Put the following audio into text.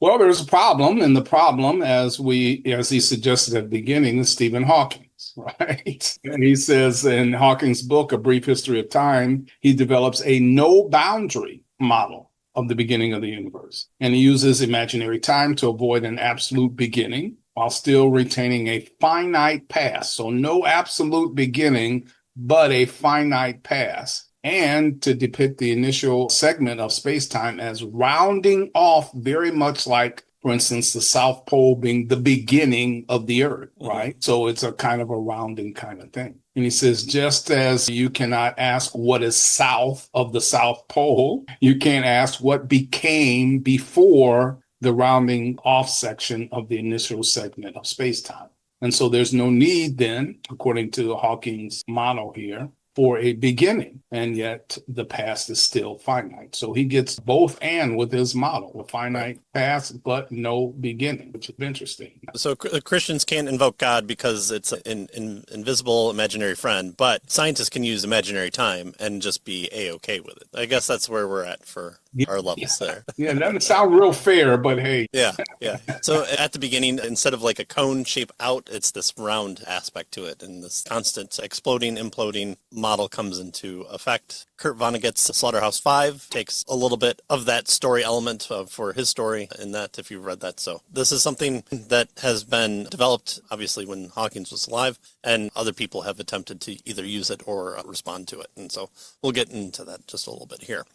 Well, there's a problem, and the problem, as he suggested at the beginning, is Stephen Hawking, right? And he says in Hawking's book, A Brief History of Time, he develops a no boundary model of the beginning of the universe. And he uses imaginary time to avoid an absolute beginning while still retaining a finite past. So no absolute beginning, but a finite past, and to depict the initial segment of space-time as rounding off, very much like, for instance, the South Pole being the beginning of the Earth, right? So it's a kind of a rounding kind of thing. And he says, just as you cannot ask what is south of the South Pole, you can't ask what became before the rounding off section of the initial segment of space-time. And so there's no need then, according to Hawking's model here, for a beginning, and yet the past is still finite. So he gets both and with his model, a finite past, but no beginning, which is interesting. So Christians can't invoke God because it's an invisible imaginary friend, but scientists can use imaginary time and just be A-okay with it. I guess that's where we're at for our levels there. Yeah, it doesn't sound real fair, but hey. Yeah. So at the beginning, instead of like a cone shape out, it's this round aspect to it, and this constant exploding, imploding model comes into effect. Kurt Vonnegut's Slaughterhouse-Five takes a little bit of that story element for his story in that, if you've read that. So this is something that has been developed, obviously, when Hawkins was alive, and other people have attempted to either use it or respond to it. And so we'll get into that just a little bit here.